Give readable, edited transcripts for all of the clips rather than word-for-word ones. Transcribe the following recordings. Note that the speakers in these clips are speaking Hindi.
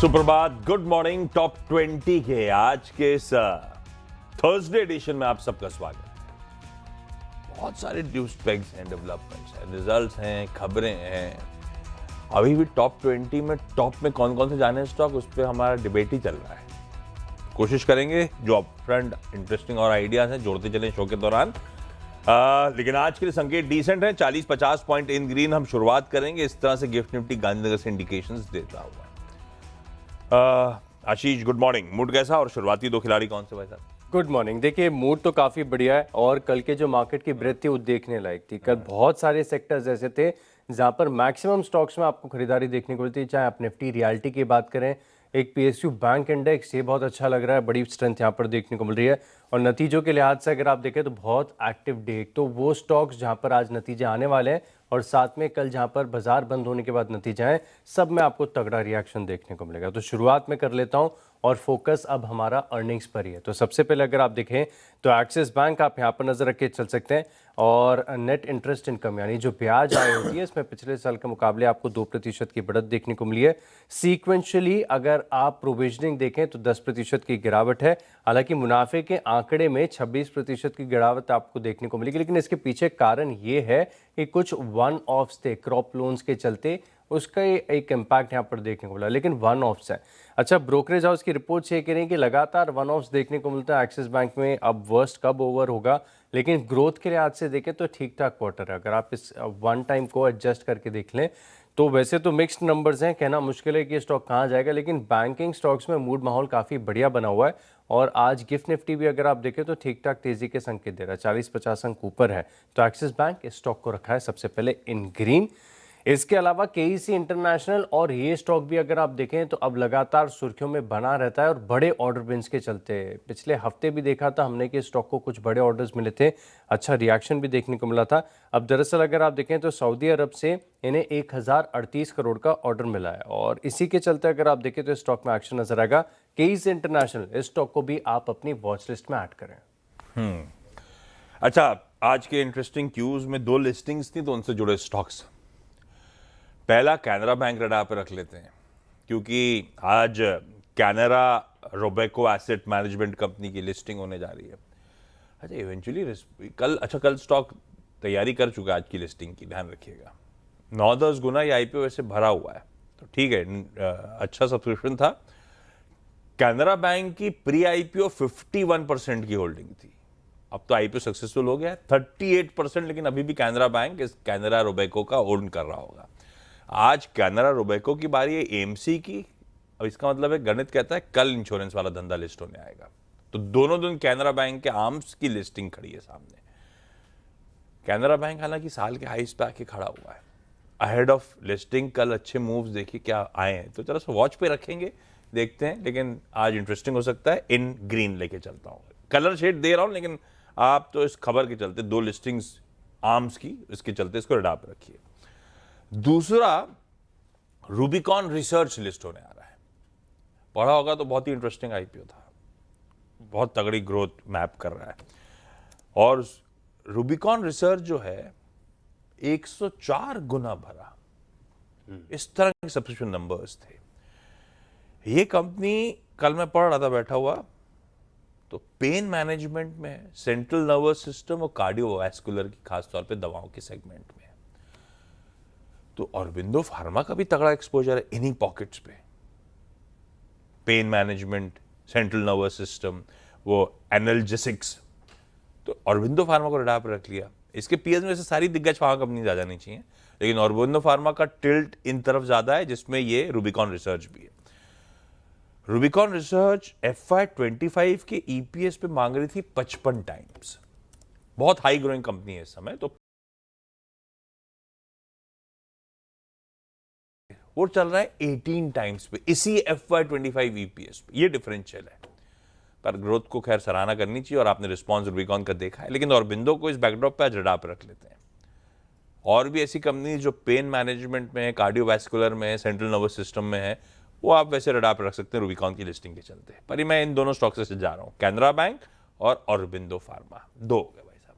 सुप्रभात, गुड मॉर्निंग। टॉप 20 के आज के इस थर्सडे एडिशन में आप सबका स्वागत है। बहुत सारे न्यूज पैक्स हैं, डेवलपमेंट्स हैं, रिजल्ट्स हैं, खबरें हैं। अभी भी टॉप 20 में टॉप में कौन कौन से जाने हैं स्टॉक, उस पर हमारा डिबेट ही चल रहा है। कोशिश करेंगे जो अपफ्रंट इंटरेस्टिंग और आइडियाज हैं जोड़ते चलें शो के दौरान। लेकिन आज के लिए संकेत डिसेंट है, 40-50 पॉइंट इन ग्रीन। हम शुरुआत करेंगे इस तरह से गिफ्ट निफ्टी गांधीनगर से इंडिकेशंस देता हुआ। आशीष, गुड मॉर्निंग। मूड कैसा और शुरुआती दो खिलाड़ी कौन से भाई साहब? Good morning. देखिए, मूड तो काफ़ी बढ़िया है और कल के जो मार्केट की ब्रेथ थी वो देखने लायक थी। कल बहुत सारे सेक्टर्स ऐसे थे जहां पर मैक्सिमम स्टॉक्स में आपको खरीदारी देखने को मिलती है। चाहे आप निफ्टी रियल्टी की बात करें, एक पीएसयू बैंक इंडेक्स, ये बहुत अच्छा लग रहा है, बड़ी स्ट्रेंथ यहाँ पर देखने को मिल रही है। और नतीजों के लिहाज से अगर आप देखें तो बहुत एक्टिव डे। तो वो स्टॉक्स जहाँ पर आज नतीजे आने वाले हैं और साथ में कल जहाँ पर बाजार बंद होने के बाद नतीजे आए, सब में आपको तगड़ा रिएक्शन देखने को मिलेगा। तो शुरुआत में कर लेता हूँ और फोकस अब हमारा अर्निंग्स पर ही है। तो सबसे पहले अगर आप देखें तो एक्सिस बैंक आप यहाँ पर नजर रख के चल सकते हैं। और नेट इंटरेस्ट इनकम यानी जो ब्याज आय होती है, इसमें पिछले साल के मुकाबले आपको 2% की बढ़त देखने को मिली है। सीक्वेंशियली अगर आप प्रोविजनिंग देखें तो 10% की गिरावट है। हालांकि मुनाफे के आंकड़े में 26% की गिरावट आपको देखने को मिलेगी, लेकिन इसके पीछे कारण ये है कि कुछ वन ऑफ्स थे क्रॉप लोन्स के चलते, उसका एक इम्पैक्ट यहाँ पर देखने को मिला, लेकिन वन ऑफ्स है। अच्छा, ब्रोकरेज हाउस की रिपोर्ट ये कह रही है कि लगातार वन ऑफ्स देखने को मिलता है एक्सिस बैंक में। अब वर्स्ट कब ओवर होगा, लेकिन ग्रोथ के लिहाज से देखें तो ठीक ठाक क्वार्टर है। अगर आप इस वन टाइम को एडजस्ट करके देख लें तो वैसे तो मिक्स्ड नंबर्स हैं, कहना मुश्किल है कि ये स्टॉक कहाँ जाएगा, लेकिन बैंकिंग स्टॉक्स में मूड माहौल काफ़ी बढ़िया बना हुआ है। और आज गिफ्ट निफ्टी भी अगर आप देखें तो ठीक ठाक तेजी के संकेत दे रहा है, 40-50 अंक ऊपर है। तो एक्सिस बैंक इस स्टॉक को रखा है सबसे पहले इन ग्रीन। इसके अलावा केईसी इंटरनेशनल और ये स्टॉक भी अगर आप देखें तो अब लगातार सुर्खियों में बना रहता है और बड़े ऑर्डर विंस के चलते। पिछले हफ्ते भी देखा था हमने कि स्टॉक को कुछ बड़े ऑर्डर्स मिले थे, अच्छा रिएक्शन भी देखने को मिला था। अब दरअसल अगर आप देखें तो सऊदी अरब से इन्हें 1038 करोड़ का ऑर्डर मिला है और इसी के चलते अगर आप देखें तो स्टॉक में एक्शन नजर आएगा। केईसी इंटरनेशनल, इस स्टॉक को भी आप अपनी वॉच लिस्ट में ऐड करें। अच्छा, आज के इंटरेस्टिंग क्यूज में दो लिस्टिंग्स थी तो उनसे जुड़े स्टॉक्स। पहला कैनरा बैंक रडार पर रख लेते हैं क्योंकि आज Canara Robeco asset management company की लिस्टिंग होने जा रही है। अच्छा, इवेंचुअली कल स्टॉक तैयारी कर चुका है आज की लिस्टिंग की, ध्यान रखिएगा। 9-10 गुना ये आईपीओ वैसे भरा हुआ है तो ठीक है, अच्छा सब्सक्रिप्शन था। कैनरा बैंक की प्री आईपीओ 51% की होल्डिंग थी, अब तो आईपीओ सक्सेसफुल हो गया है 38%, लेकिन अभी भी कैनरा बैंक इस कैनरा रोबेको का ओन कर रहा होगा। आज कैनरा रोबेको की बारी है एएमसी की। अब इसका मतलब है गणित कहता है कल इंश्योरेंस वाला धंधा लिस्ट होने आएगा, तो दोनों दिन कैनरा बैंक के आर्म्स की लिस्टिंग खड़ी है सामने। कैनरा बैंक हालांकि साल के हाईस पे आके खड़ा हुआ है, अहेड ऑफ लिस्टिंग। कल अच्छे मूव्स देखिए क्या आए हैं, तो चलो वॉच पे रखेंगे, देखते हैं। लेकिन आज इंटरेस्टिंग हो सकता है। इन ग्रीन लेके चलता हूँ, कलर शेड दे रहा हूं, लेकिन आप तो इस खबर के चलते दो लिस्टिंग्स आर्म्स की, इसके चलते इसको रडार पे रखिए। दूसरा, रूबिकॉन रिसर्च लिस्ट होने आ रहा है। पढ़ा होगा तो बहुत ही इंटरेस्टिंग आईपीओ था, बहुत तगड़ी ग्रोथ मैप कर रहा है। और रूबिकॉन रिसर्च जो है 104 गुना भरा, इस तरह के सब्सक्रिप्शन नंबर्स थे। ये कंपनी, कल मैं पढ़ रहा था बैठा हुआ, तो पेन मैनेजमेंट में, सेंट्रल नर्वस सिस्टम और कार्डियोवैस्कुलर की खासतौर पे दवाओं के सेगमेंट में। तो ऑरबिंदो फार्मा का भी तगड़ा एक्सपोजर है इन्हीं पॉकेट्स पे, pain management, central nervous system, वो एनाल्जेसिक्स। तो ऑरबिंदो फार्मा को रडार पर रख लिया। इसके पीएस में से सारी दिग्गज फार्मा कंपनी आ जानी चाहिए, लेकिन ऑरबिंदो फार्मा का टिल्ट इन तरफ ज्यादा है, जिसमें ये रूबिकॉन रिसर्च भी है। रूबिकॉन रिसर्च FY25 के ईपीएस पे मांग रही थी 55 टाइम्स, बहुत हाई ग्रोइंग कंपनी है इस समय, तो वो चल रहा है 18 टाइम्स पे, इसी FY25 ईपीएस पे। ये डिफरेंशियल है, पर ग्रोथ को खैर सराहना करनी चाहिए और आपने रिस्पॉन्स रूबिकॉन का देखा है। लेकिन ऑरबिंदो को इस बैकड्रॉप पे आज रडार पे रख लेते हैं। और भी ऐसी कंपनी जो पेन मैनेजमेंट में है, कार्डियोवैस्कुलर में है, सेंट्रल नर्वस सिस्टम में है, वो आप वैसे रडार पे रख सकते हैं रूबिकॉन की लिस्टिंग के चलते। पर मैं इन दोनों स्टॉक से जा रहा हूं, कैनरा बैंक और ऑरबिंदो फार्मा। दो हो गए भाई साहब।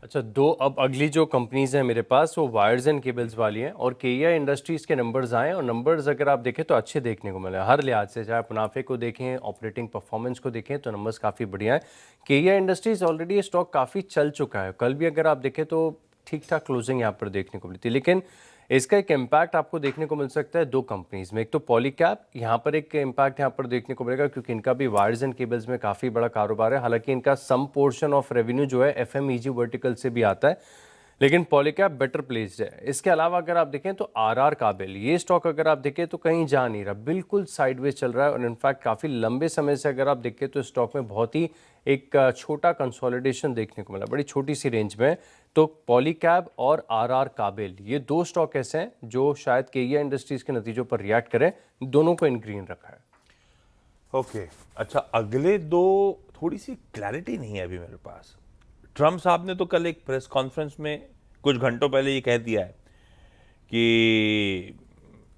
अच्छा, दो अब अगली जो कंपनीज हैं मेरे पास वो वायर्स एंड केबल्स वाली हैं, और केईआ इंडस्ट्रीज के नंबर्स आए और नंबर्स अगर आप देखें तो अच्छे देखने को मिले हर लिहाज से, चाहे आप मुनाफे को देखें, ऑपरेटिंग परफॉर्मेंस को देखें, तो नंबर्स काफ़ी बढ़िया है। केईआ इंडस्ट्रीज ऑलरेडी ये स्टॉक काफ़ी चल चुका है, कल भी अगर आप देखें तो ठीक ठाक क्लोजिंग यहाँ पर देखने को मिली थी, लेकिन इसका एक इम्पैक्ट आपको देखने को मिल सकता है दो कंपनीज में। एक तो पॉलीकैब, यहाँ पर एक इम्पैक्ट यहाँ पर देखने को मिलेगा क्योंकि इनका भी वायर्स एंड केबल्स में काफ़ी बड़ा कारोबार है। हालांकि इनका सम पोर्शन ऑफ रेवेन्यू जो है एफएमईजी वर्टिकल से भी आता है, लेकिन पॉलीकैब बेटर प्लेस्ड है। इसके अलावा अगर आप देखें तो आरआर काबिल, ये स्टॉक अगर आप देखें तो कहीं जा नहीं रहा, बिल्कुल साइडवेज चल रहा है, और इनफैक्ट काफ़ी लंबे समय से अगर आप देखें तो स्टॉक में बहुत ही एक छोटा कंसोलिडेशन देखने को मिला, बड़ी छोटी सी रेंज में। तो पॉलीकैब और आरआर काबिल, ये दो स्टॉक ऐसे हैं जो शायद केईआ इंडस्ट्रीज के नतीजों पर रिएक्ट करें, दोनों को इन ग्रीन रखा है। ओके अच्छा, अगले दो थोड़ी सी क्लैरिटी नहीं है अभी मेरे पास। ट्रम्प साहब ने तो कल एक प्रेस कॉन्फ्रेंस में कुछ घंटों पहले ये कह दिया है कि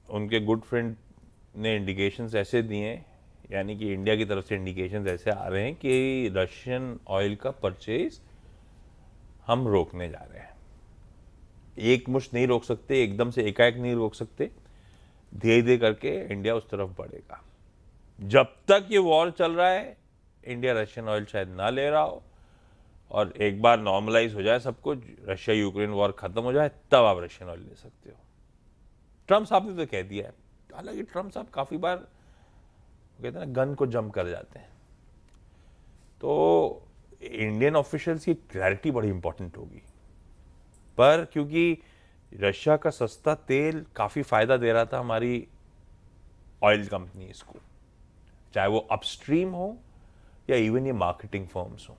उनके गुड फ्रेंड ने इंडिकेशंस ऐसे दिए हैं, यानी कि इंडिया की तरफ से इंडिकेशंस ऐसे आ रहे हैं कि रशियन ऑयल का परचेज हम रोकने जा रहे हैं। एक मुश्त नहीं रोक सकते, एकदम से एकाएक नहीं रोक सकते, धीरे धीरे करके इंडिया उस तरफ बढ़ेगा। जब तक ये वॉर चल रहा है इंडिया रशियन ऑयल शायद ना ले रहा हो, और एक बार नॉर्मलाइज हो जाए सब कुछ, रशिया यूक्रेन वॉर खत्म हो जाए, तब आप रशियन ऑयल ले सकते हो। ट्रम्प साहब ने तो कह दिया है। हालांकि ट्रम्प साहब काफी बार कहते हैं ना, गन को जंप कर जाते हैं, तो इंडियन ऑफिशियल्स की क्लैरिटी बड़ी इंपॉर्टेंट होगी। पर क्योंकि रशिया का सस्ता तेल काफी फायदा दे रहा था हमारी ऑयल कंपनीज को, चाहे वो अपस्ट्रीम हो या इवन ये मार्केटिंग फर्म्स हो,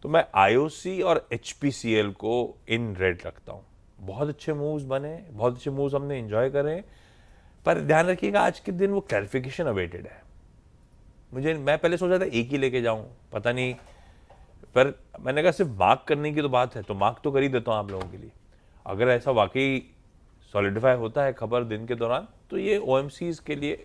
तो मैं आईओसी और एचपीसीएल को इन रेड रखता हूँ। बहुत अच्छे मूव्स बने, बहुत अच्छे मूव्स हमने एंजॉय करे, पर ध्यान रखिएगा आज के दिन वो क्लैरिफिकेशन अवेटेड है। मैं पहले सोचा था एक ही लेके जाऊं, पता नहीं, पर मैंने कहा सिर्फ मार्क करने की तो बात है, तो मार्क तो कर ही देता हूं आप लोगों के लिए। अगर ऐसा वाकई सॉलिडिफाई होता है खबर दिन के दौरान, तो ये ओएमसीज के लिए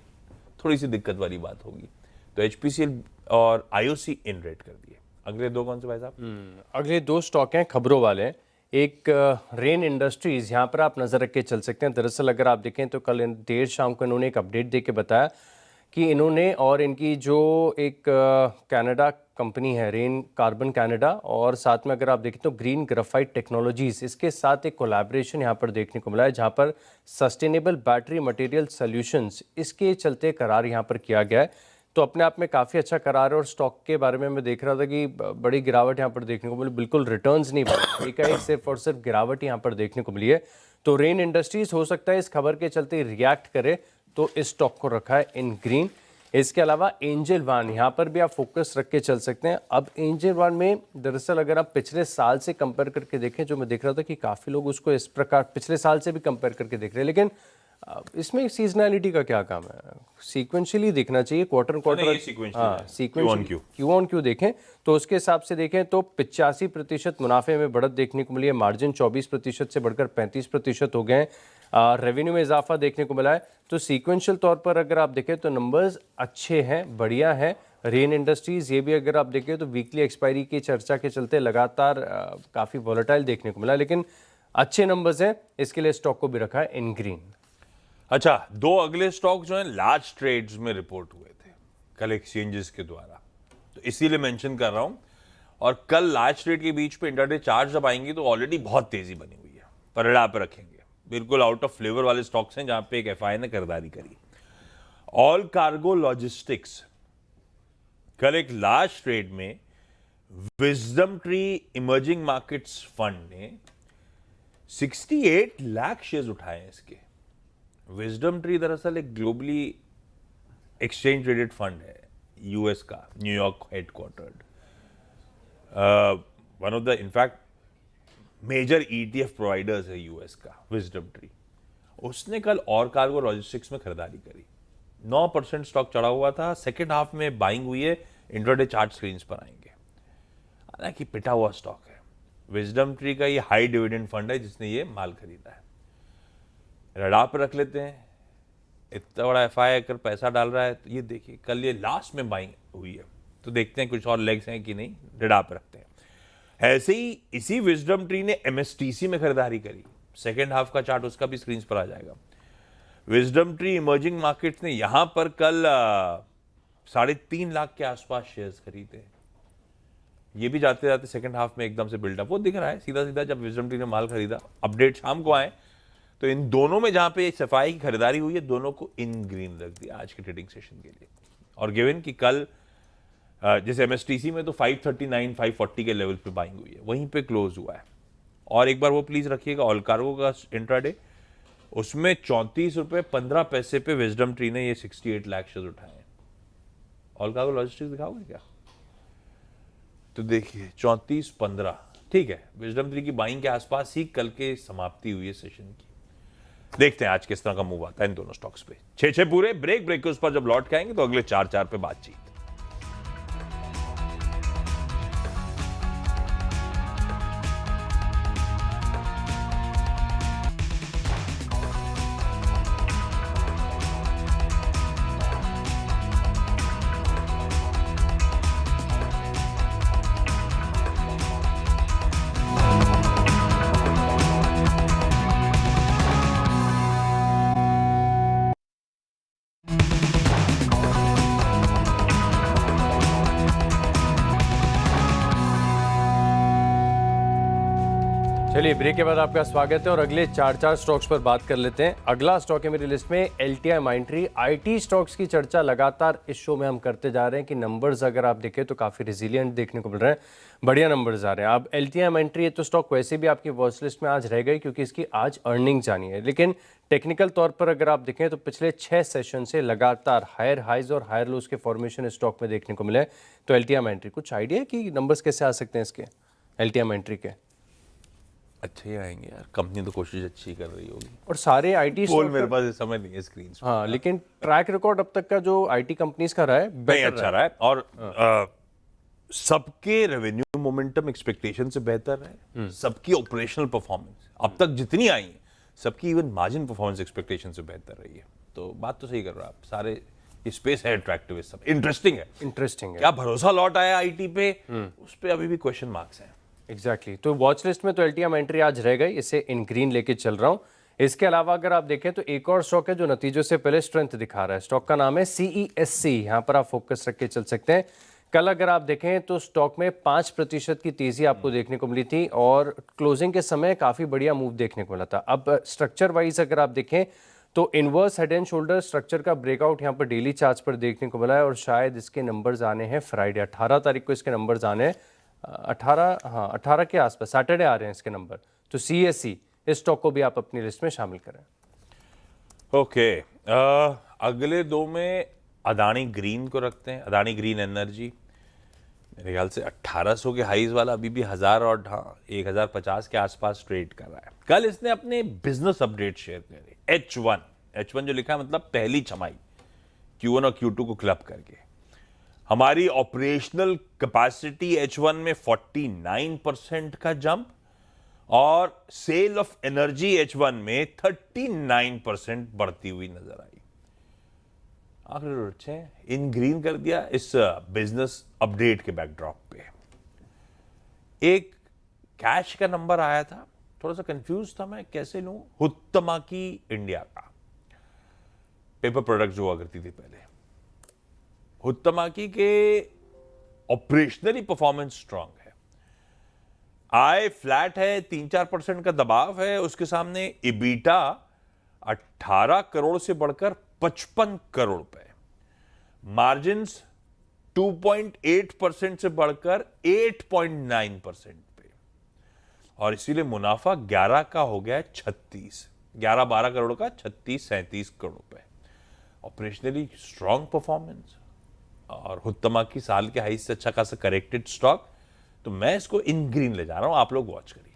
थोड़ी सी दिक्कत वाली बात होगी। तो एचपीसीएल और आईओसी इन रेट कर दिए। अगले दो कौन से भाई साहब? अगले दो स्टॉक हैं खबरों वाले। एक रेन इंडस्ट्रीज, यहाँ पर आप नज़र रख के चल सकते हैं। दरअसल अगर आप देखें तो कल देर शाम को इन्होंने एक अपडेट दे के बताया कि इन्होंने और इनकी जो एक कनाडा कंपनी है रेन कार्बन कनाडा, और साथ में अगर आप देखें तो ग्रीन ग्राफाइट टेक्नोलॉजीज, इसके साथ एक कोलैबोरेशन यहाँ पर देखने को मिला है, जहाँ पर सस्टेनेबल बैटरी मटेरियल सॉल्यूशंस, इसके चलते करार यहाँ पर किया गया है। तो अपने आप में काफ़ी अच्छा करार है, और स्टॉक के बारे में मैं देख रहा था कि बड़ी गिरावट यहाँ पर देखने को मिली, बिल्कुल रिटर्न्स नहीं बढ़े, एकाएक सिर्फ और सिर्फ गिरावट यहाँ पर देखने को मिली है। तो रेन इंडस्ट्रीज हो सकता है इस खबर के चलते रिएक्ट करे, तो इस स्टॉक को रखा है इन ग्रीन। इसके अलावा एंजल वन, यहाँ पर भी आप फोकस रख के चल सकते हैं। अब एंजल वन में दरअसल अगर आप पिछले साल से कंपेयर करके देखें, जो मैं देख रहा था कि काफ़ी लोग उसको इस प्रकार पिछले साल से भी कंपेयर करके देख रहे हैं, लेकिन इसमें सीजनैलिटी का क्या काम है, सीक्वेंशियली देखना चाहिए, क्वार्टर क्वार्टर। हाँ, सीक्वेंशियल क्यू ऑन क्यू देखें तो उसके हिसाब से देखें तो 85% मुनाफे में बढ़त देखने को मिली है, मार्जिन 24% से बढ़कर 35% हो गए हैं, रेवेन्यू में इजाफा देखने को मिला है। तो सीक्वेंशियल तौर पर अगर आप देखें तो नंबर्स अच्छे हैं, बढ़िया है। रेन इंडस्ट्रीज ये भी अगर आप देखें तो वीकली एक्सपायरी की चर्चा के चलते लगातार काफ़ी वॉलेटाइल देखने को मिला, लेकिन अच्छे नंबर्स हैं, इसके लिए स्टॉक को भी रखा है इन ग्रीन। अच्छा, दो अगले स्टॉक जो हैं लार्ज ट्रेड्स में रिपोर्ट हुए थे कल एक्सचेंजेस के द्वारा, तो इसीलिए मेंशन कर रहा हूं। और कल लार्ज ट्रेड के बीच पे इंट्राडे चार्ट जब आएंगी तो ऑलरेडी बहुत तेजी बनी हुई है, परिणाम पे रखेंगे। बिल्कुल आउट ऑफ फ्लेवर वाले स्टॉक्स हैं जहां पे एक एफआई ने खरीदारी करी। ऑल कार्गो लॉजिस्टिक्स, कल एक लार्ज ट्रेड में wisdom tree emerging markets fund ने 68 लाख शेयर्स उठाए हैं इसके। विजडम ट्री दरअसल एक ग्लोबली एक्सचेंज ट्रेडेड फंड है, यूएस का, New York headquartered, one of the in fact major ETF providers है यूएस का विजडम ट्री। उसने कल और कार्गो लॉजिस्टिक्स में खरीदारी करी, 9% स्टॉक चढ़ा हुआ था। सेकेंड हाफ में बाइंग हुई है, इंट्राडे चार्ट स्क्रीन्स पर आएंगे। हालांकि पिटा हुआ स्टॉक है। विजडम ट्री का ये हाई डिविडेंड फंड है जिसने ये माल खरीदा है, रडार पर रख लेते हैं। इतना बड़ा एफआई अगर पैसा डाल रहा है तो ये देखिए कल ये लास्ट में बाइंग हुई है, तो देखते हैं कुछ और लेग्स हैं कि नहीं, रडार पर रखते हैं। ऐसे ही इसी विजडम ट्री ने एमएसटीसी में खरीदारी करी। सेकेंड हाफ का चार्ट उसका भी स्क्रीन पर आ जाएगा। विजडम ट्री इमर्जिंग मार्केट्स ने यहां पर कल 3.5 लाख के आसपास शेयर्स खरीदे। ये भी जाते जाते सेकंड हाफ में एकदम से बिल्डअप वो दिख रहा है सीधा सीधा। जब विजडम ट्री ने माल खरीदा, अपडेट शाम को आए, तो इन दोनों में जहां पे सफाई की खरीदारी हुई है, दोनों को इन ग्रीन रख दिया आज के ट्रेडिंग सेशन के लिए। और गिवन कि कल जैसे एमएसटीसी में तो 539 540 के लेवल पे बाइंग हुई है, वहीं पे क्लोज हुआ है। और एक बार वो प्लीज रखिएगा, ऑल कार्गो का इंट्राडे, उसमें 34 रुपए 15 पैसे पे विजडम ट्री ने ये 68 लाख शेयर उठाए। ऑल कार्गो लॉजिस्टिक्स दिखाओगे क्या? तो देखिए 34.15, ठीक है, विजडम ट्री की बाइंग के आसपास ही कल के समाप्ति हुई है सेशन की। देखते हैं आज किस तरह का मूव आता है इन दोनों स्टॉक्स पे। 6 पूरे ब्रेक के उस पर जब लौट के आएंगे तो अगले 4 पे बातचीत। चलिए ब्रेक के बाद आपका स्वागत है और अगले चार स्टॉक्स पर बात कर लेते हैं। अगला स्टॉक है मेरी लिस्ट में एलटीआई माइंट्री। आईटी स्टॉक्स की चर्चा लगातार इस शो में हम करते जा रहे हैं कि नंबर्स अगर आप देखें तो काफ़ी रिजिलियंट देखने को मिल रहे हैं, बढ़िया नंबर्स आ रहे हैं। अब एलटीआई माइंट्री, ये तो स्टॉक वैसे भी आपकी वॉच लिस्ट में आज रह गई क्योंकि इसकी आज अर्निंग्स आनी है, लेकिन टेक्निकल तौर पर अगर आप देखें तो पिछले 6 सेशन से लगातार हायर हाइज और हायर लोज के फॉर्मेशन स्टॉक में देखने को मिले। तो एलटीआई माइंट्री, कुछ आइडिया है कि नंबर्स कैसे आ सकते हैं इसके, एलटीआई माइंट्री के? अच्छे ही आएंगे यार, कंपनी तो कोशिश अच्छी कर रही होगी। और सारे आईटी बोल मेरे पास इस समय नहीं है स्क्रीन पे। हाँ, लेकिन ट्रैक रिकॉर्ड अब तक का जो आईटी कंपनीज का रहा है नहीं अच्छा रहा है, और सबके रेवेन्यू मोमेंटम एक्सपेक्टेशन से बेहतर है, सबकी ऑपरेशनल परफॉर्मेंस अब तक जितनी आई है, सबकी इवन मार्जिन परफॉर्मेंस एक्सपेक्टेशन से बेहतर रही है। तो बात तो सही कर रहा है आप। सारे ये स्पेस है अट्रैक्टिव, सब इंटरेस्टिंग है। इंटरेस्टिंग है। क्या भरोसा लौट आया आईटी पे, उस पे अभी भी क्वेश्चन मार्क्स हैं। एग्जैक्टली तो वॉच लिस्ट में तो एलटीआई माइंट्री आज रह गई, इसे इन ग्रीन लेके चल रहा हूँ। इसके अलावा अगर आप देखें तो एक और स्टॉक है जो नतीजों से पहले स्ट्रेंथ दिखा रहा है। स्टॉक का नाम है सीईएससी। यहाँ पर आप फोकस रख के चल सकते हैं। कल अगर आप देखें तो स्टॉक में 5% की तेजी आपको देखने को मिली थी और क्लोजिंग के समय काफ़ी बढ़िया मूव देखने को मिला था। अब स्ट्रक्चर वाइज अगर आप देखें तो inverse head and shoulder structure का ब्रेकआउट यहाँ पर डेली चार्ट्स पर देखने को मिला है और शायद इसके नंबर्स आने हैं फ्राइडे 18 तारीख को इसके नंबर्स आने हैं। 18 के आसपास सैटरडे आ रहे हैं इसके नंबर। तो सीएससी, इस स्टॉक को भी आप अपनी लिस्ट में शामिल करें। ओके, अगले दो में अदानी ग्रीन को रखते हैं। अदानी ग्रीन एनर्जी मेरे ख्याल से 1800 के हाईज वाला अभी भी 1000 और 1050 के आसपास ट्रेड कर रहा है। कल इसने अपने बिजनेस अपडेट शेयर करे। H1 जो लिखा है मतलब पहली छमाई, Q1 और Q2 को क्लब करके हमारी ऑपरेशनल कैपेसिटी H1 में 49% का जंप और सेल ऑफ एनर्जी H1 में 39% बढ़ती हुई नजर आई। आखिर अच्छे इन ग्रीन कर दिया इस बिजनेस अपडेट के बैकड्रॉप पे। एक कैश का नंबर आया था, थोड़ा सा कंफ्यूज था मैं कैसे लूं। हुत्तमाकी इंडिया का पेपर प्रोडक्ट जो हुआ करती थी पहले, हुत्तमाकी के ऑपरेशनली परफॉर्मेंस स्ट्रांग है, आय फ्लैट है, 3-4% का दबाव है उसके सामने। इबीटा 18 करोड़ से बढ़कर 55 करोड़ रुपए, मार्जिन 2.8% से बढ़कर 8.9% पे, और इसीलिए मुनाफा 11 का हो गया 11-12 करोड़ का 36-37 करोड़ रुपए। ऑपरेशनली स्ट्रांग परफॉर्मेंस और हुत्तमाकी साल के हाई से अच्छा खासा करेक्टेड स्टॉक। तो मैं इसको इन ग्रीन ले जा रहा हूं, आप लोग वॉच करिए।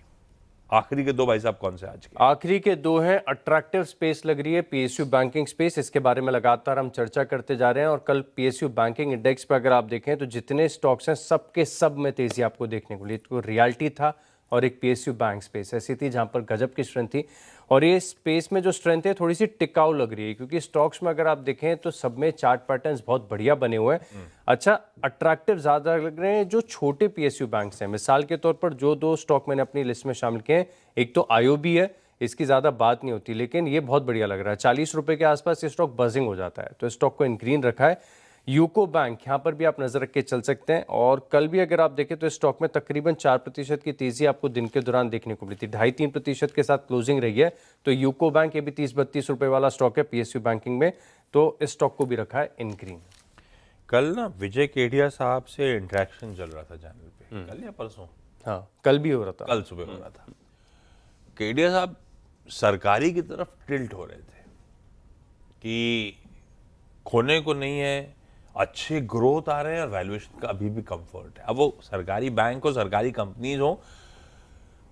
आखिरी के दो भाई साहब कौन से आज के? आखिरी के दो हैं, अट्रैक्टिव स्पेस लग रही है पीएसयू बैंकिंग स्पेस। इसके बारे में लगातार हम चर्चा करते जा रहे हैं और कल पीएसयू बैंकिंग इंडेक्स पर अगर आप देखें तो जितने स्टॉक्स हैं सबके सब में तेजी आपको देखने को मिली। तो रियल्टी था, और एक PSU बैंक स्पेस ऐसी थी जहां पर गजब की स्ट्रेंथ थी। और ये स्पेस में जो स्ट्रेंथ है थोड़ी सी टिकाऊ लग रही है, क्योंकि स्टॉक्स में अगर आप देखें तो सब में चार्ट पैटर्न्स बहुत बढ़िया बने हुए हैं। अच्छा, अट्रैक्टिव ज़्यादा लग रहे हैं जो छोटे PSU बैंक्स हैं। मिसाल के तौर पर जो दो स्टॉक मैंने अपनी लिस्ट में शामिल किए हैं, एक तो IOB है, इसकी ज़्यादा बात नहीं होती लेकिन ये बहुत बढ़िया लग रहा है। 40 रुपए के आसपास ये स्टॉक बजिंग हो जाता है, तो स्टॉक को इन ग्रीन रखा है। यूको बैंक यहाँ पर भी आप नजर रख के चल सकते हैं। और कल भी अगर आप देखें तो स्टॉक में तकरीबन 4% की तेजी आपको दिन के दौरान देखने को मिली थी, 2.5-3% के साथ क्लोजिंग रही है। तो यूको बैंक ये भी 30-32 रुपए वाला स्टॉक है PSU बैंकिंग में, तो इस स्टॉक को भी रखा है इन ग्रीन। कल ना विजय केडिया साहब से इंटरेक्शन चल रहा था चैनल पे, कल या परसों, हाँ कल भी हो रहा था। कल सुबह हो रहा था। केडिया साहब सरकारी की तरफ टिल्ट हो रहे थे कि खोने को नहीं है, अच्छे ग्रोथ आ रहे हैं और वैल्यूएशन का अभी भी कंफर्ट है। अब वो सरकारी बैंक हो, सरकारी कंपनीज हो,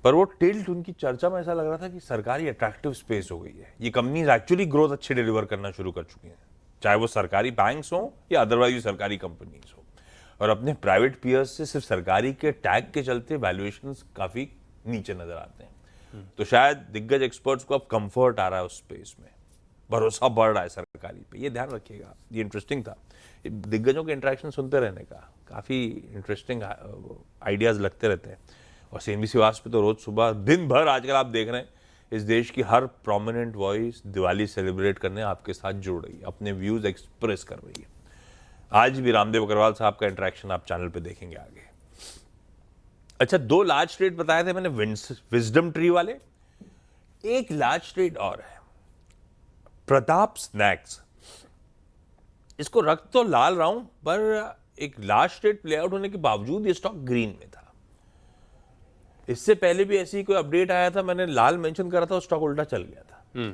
पर वो टिल्ट उनकी चर्चा में ऐसा लग रहा था कि सरकारी अट्रैक्टिव स्पेस हो गई है। ये कंपनीज एक्चुअली ग्रोथ अच्छे डिलीवर करना शुरू कर चुकी हैं, चाहे वो सरकारी बैंक्स हो या अदरवाइज सरकारी कंपनीज हो। और अपने प्राइवेट पीयर्स से सिर्फ सरकारी के टैग के चलते वैल्यूएशंस काफी नीचे नजर आते हैं। तो शायद दिग्गज एक्सपर्ट्स को अब कंफर्ट आ रहा है उस स्पेस में, भरोसा बढ़ रहा है सरकारी पे। ये ध्यान रखिएगा, ये इंटरेस्टिंग था। दिग्गजों के इंटरेक्शन सुनते रहने का काफ़ी इंटरेस्टिंग आइडियाज़ लगते रहते हैं। और CNBC वास पे तो रोज़ सुबह दिन भर आजकल आप देख रहे हैं इस देश की हर प्रोमिनेंट वॉइस दिवाली सेलिब्रेट करने आपके साथ जुड़ रही है, अपने व्यूज़ एक्सप्रेस कर रही है। आज भी रामदेव अग्रवाल साहब का इंटरेक्शन आप चैनल पे देखेंगे आगे। अच्छा, 2 लार्ज ट्रेड बताए थे मैंने विजडम ट्री वाले, एक लार्ज ट्रेड और है प्रताप स्नैक्स। इसको रख तो लाल रहा हूं, पर एक लार्ज ट्रेड प्ले आउट होने के बावजूद ये स्टॉक ग्रीन में था। इससे पहले भी ऐसी कोई अपडेट आया था, मैंने लाल मेंशन करा था, स्टॉक उल्टा चल गया था।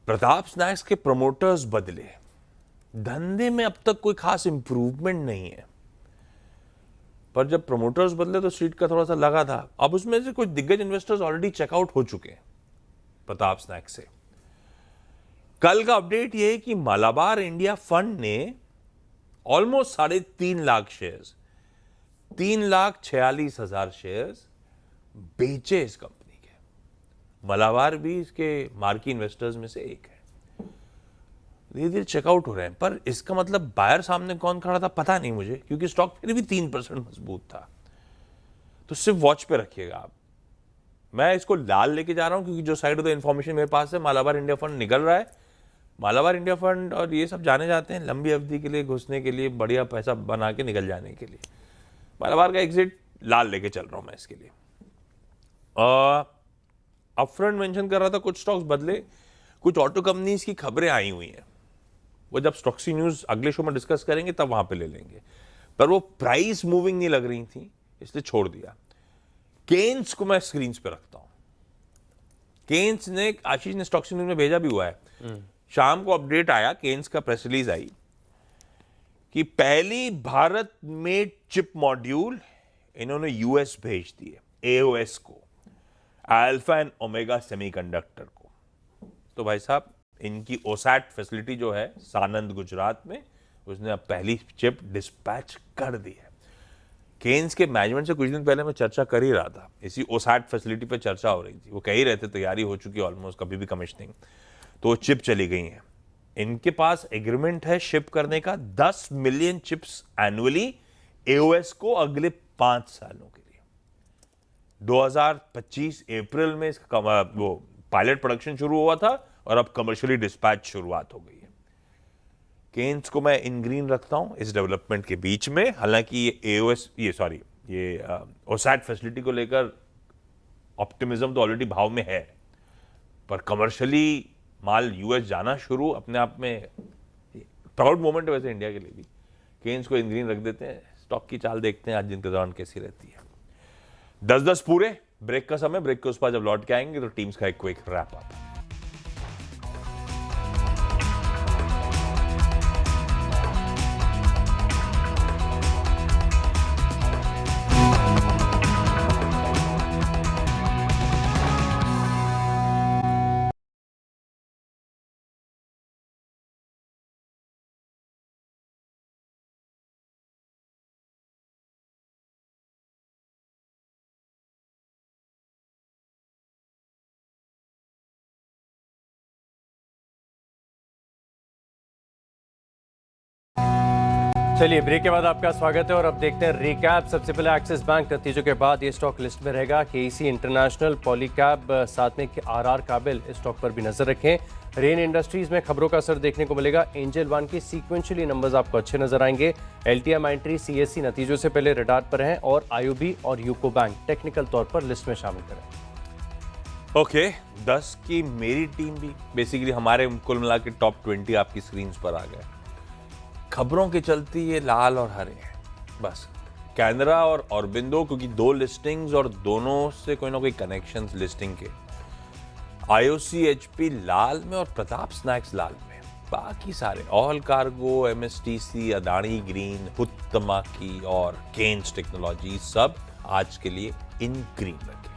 प्रताप स्नैक्स के प्रमोटर्स बदले, धंधे में अब तक कोई खास इंप्रूवमेंट नहीं है, पर जब प्रमोटर्स बदले तो स्ट्रीट का थोड़ा सा लगा था। अब उसमें से कुछ दिग्गज इन्वेस्टर्स ऑलरेडी चेकआउट हो चुके हैं प्रताप स्नैक्स से। कल का अपडेट यह है कि मालाबार इंडिया फंड ने ऑलमोस्ट 3.5 लाख शेयर्स, 3,46,000 शेयर्स बेचे इस कंपनी के। मालाबार भी इसके मार्की इन्वेस्टर्स में से एक है। धीरे धीरे चेकआउट हो रहे हैं, पर इसका मतलब बायर सामने कौन खड़ा था पता नहीं मुझे, क्योंकि स्टॉक फिर भी 3% मजबूत था। तो सिर्फ वॉच पे रखिएगा आप। मैं इसको लाल लेके जा रहा हूं क्योंकि जो साइड ऑफ द इंफॉर्मेशन मेरे पास है, मालाबार इंडिया फंड निकल रहा है। मालाबार इंडिया फंड और ये सब जाने जाते हैं लंबी अवधि के लिए घुसने के लिए, बढ़िया पैसा बना के निकल जाने के लिए। मालाबार का एग्जिट लाल लेके चल रहा हूं मैं इसके लिए। अपफ्रंट मेंशन कर रहा था कुछ स्टॉक्स बदले, कुछ ऑटो कंपनीज की खबरें आई हुई हैं, वो जब स्टॉक्सी न्यूज अगले शो में डिस्कस करेंगे तब वहां पे ले लेंगे, पर वो प्राइस मूविंग नहीं लग रही थी इसलिए छोड़ दिया। केन्स को मैं स्क्रीन पे रखता हूं। केन्स ने, आशीष ने स्टॉक्सी न्यूज में भेजा भी हुआ है, शाम को अपडेट आया, केन्स का प्रेस रिलीज आई कि पहली भारत में चिप मॉड्यूल इन्होंने यूएस भेज दिए, AOS को, अल्फा एंड ओमेगा सेमीकंडक्टर को। तो भाई साहब इनकी ओसैट फैसिलिटी जो है सानंद गुजरात में, उसने अब पहली चिप डिस्पैच कर दी है। केन्स के मैनेजमेंट से कुछ दिन पहले मैं चर्चा कर ही रहा था, इसी ओसैट फैसिलिटी पे चर्चा हो रही थी। वो कह ही रहे थे तैयारी हो चुकी है ऑलमोस्ट, कभी भी कमिश्निंग, तो चिप चली गई है। इनके पास एग्रीमेंट है शिप करने का 10 मिलियन चिप्स एनुअली AOS को अगले 5 सालों के लिए। 2025 अप्रैल में इसका वो पायलट प्रोडक्शन शुरू हुआ था और अब कमर्शियली डिस्पैच शुरुआत हो गई है। केन्स को मैं इन ग्रीन रखता हूं इस डेवलपमेंट के बीच में। हालांकि ये ओसैट फैसिलिटी को लेकर ऑप्टिमिज्म तो ऑलरेडी भाव में है, पर कमर्शियली माल यूएस जाना शुरू अपने आप में प्राउड मोमेंट है वैसे इंडिया के लिए भी। केन्स को इन ग्रीन रख देते हैं। स्टॉक की चाल देखते हैं आज दिन के दौरान कैसी रहती है। 10-10 पूरे, ब्रेक का समय, ब्रेक के उस पर जब लौट के आएंगे तो टीम्स का एक क्विक रैप अप। चलिए ब्रेक के बाद आपका स्वागत है और अब देखते हैं रिकैप। सबसे पहले एक्सिस बैंक नतीजों के बाद ये स्टॉक लिस्ट में रहेगा। केसी इंटरनेशनल, पॉलीकैब, साथ में आरआर काबिल, इस स्टॉक पर भी नजर रखें। रेन इंडस्ट्रीज में खबरों का असर देखने को मिलेगा। एंजल वन की सीक्वेंशियली नंबर्स आपको अच्छे नजर आएंगे। एलटीएम माइंट्री, सीएससी नतीजों से पहले रडार पर हैं और आईओबी और यूको बैंक टेक्निकल तौर पर लिस्ट में शामिल करें। ओके 10 की मेरी टीम भी बेसिकली हमारे कुल मिला के टॉप 20 आपकी स्क्रीन पर आ गए। खबरों के चलती ये लाल और हरे हैं बस। कैनरा और ऑरबिंदो, क्योंकि 2 लिस्टिंग्स और दोनों से कोई ना कोई कनेक्शंस लिस्टिंग के। आईओसीएचपी लाल में और प्रताप स्नैक्स लाल में। बाकी सारे Allcargo, MSTC, Adani green, Huhtamaki और केन्स टेक्नोलॉजी सब आज के लिए इन ग्रीन रखे।